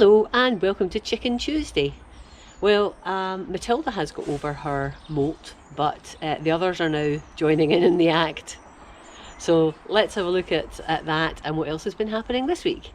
Hello and welcome to Chicken Tuesday. Well, Matilda has got over her molt, but the others are now joining in the act. So let's have a look at that and what else has been happening this week.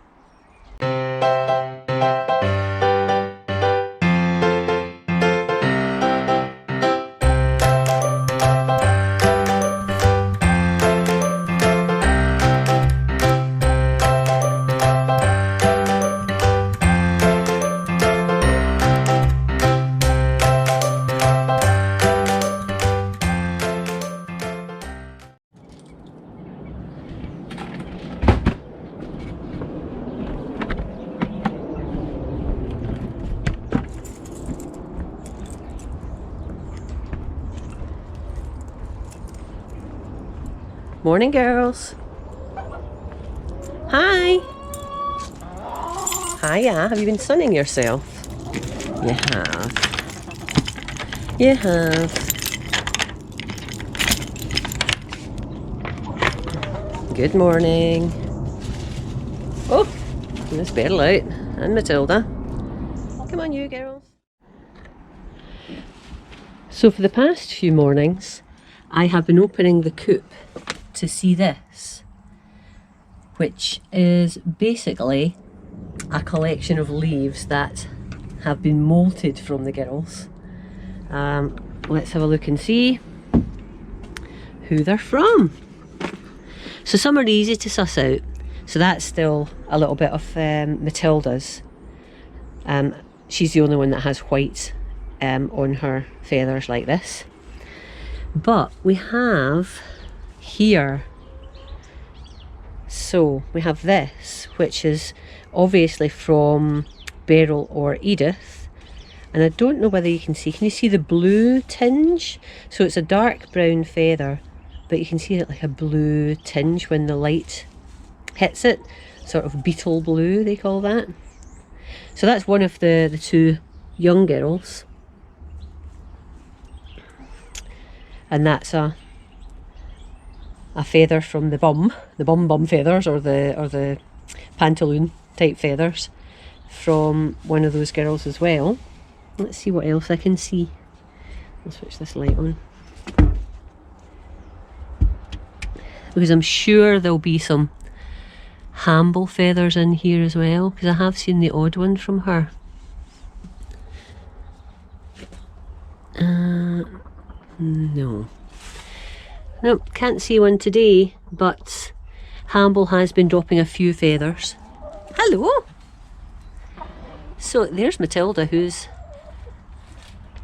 Morning, girls. Hi. Hiya. Have you been sunning yourself? You have. You have. Good morning. Oh, Miss Beryl out and Matilda. Come on, you girls. So for the past few mornings, I have been opening the coop to see this, which is basically a collection of leaves that have been molted from the girls. Let's have a look and see who they're from. So some are easy to suss out. So that's still a little bit of Matilda's. She's the only one that has white on her feathers like this. But we have here, so we have this, which is obviously from Beryl or Edith, and I don't know whether you can you see the blue tinge? So it's a dark brown feather, but you can see it like a blue tinge when the light hits it, sort of beetle blue they call that. So that's one of the two young girls, and that's a feather from the bum feathers, or the pantaloon type feathers from one of those girls as well. Let's see what else I can see. I'll switch this light on, because I'm sure there'll be some Hamble feathers in here as well, because I have seen the odd one from her. No. Nope, can't see one today, but Hamble has been dropping a few feathers. Hello! So there's Matilda, who's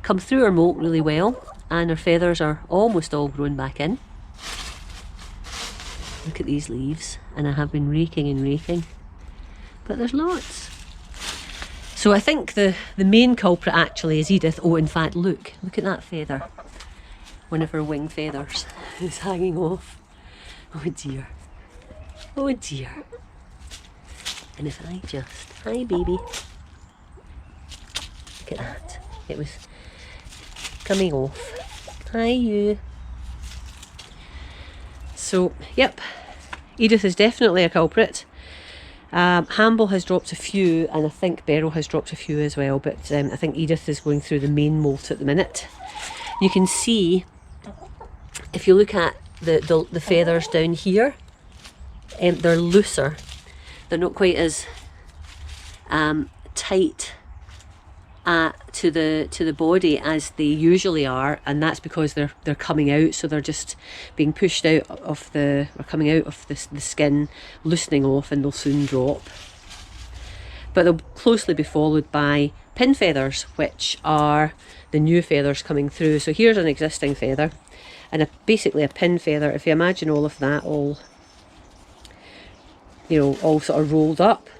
come through her molt really well, and her feathers are almost all grown back in. Look at these leaves, and I have been raking and raking, but there's lots. So I think the main culprit actually is Edith. Oh, in fact, look at that feather. One of her wing feathers is hanging off. Oh dear. Oh dear. And if I just... Hi baby. Look at that. It was coming off. Hi you. So, yep. Edith is definitely a culprit. Hamble has dropped a few, and I think Beryl has dropped a few as well, but I think Edith is going through the main molt at the minute. You can see, if you look at the feathers down here, they're looser. They're not quite as tight to the body as they usually are, and that's because they're coming out, so they're just being pushed out of or coming out of the skin, loosening off, and they'll soon drop. But they'll closely be followed by pin feathers, which are the new feathers coming through. So here's an existing feather, and basically a pin feather. If you imagine all of that all sort of rolled up,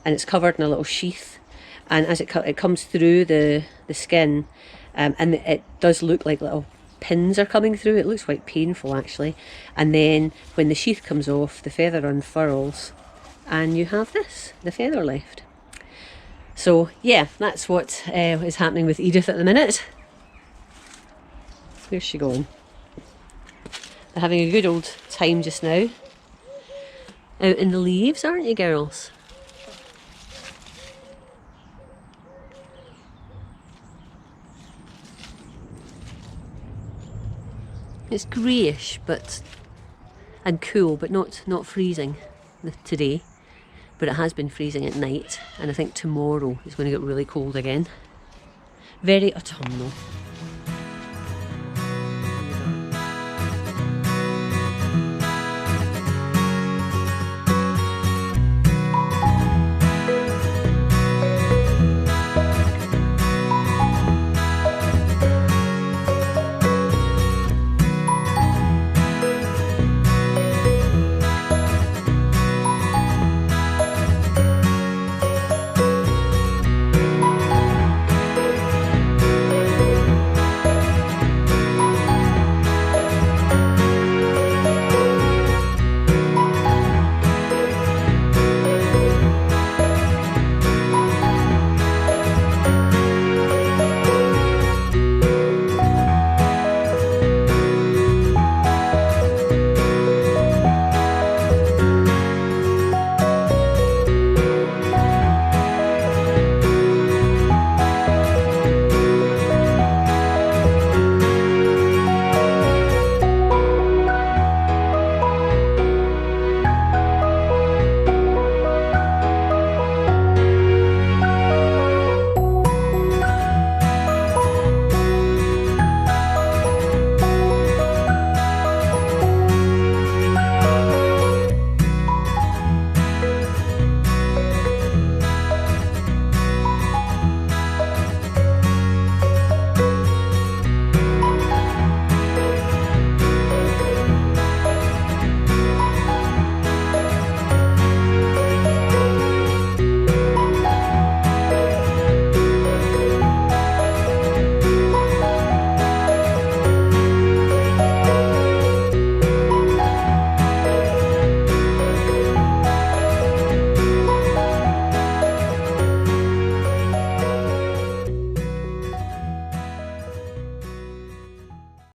and it's covered in a little sheath, and as it comes through the skin, and it does look like little pins are coming through. It looks quite painful actually, and then when the sheath comes off, the feather unfurls, and you have the feather left. So yeah, that's what is happening with Edith at the minute. Where's she going? They're having a good old time just now out in the leaves, aren't you girls? It's greyish and cool, but not freezing today. But it has been freezing at night, and I think tomorrow it's going to get really cold again. Very autumnal.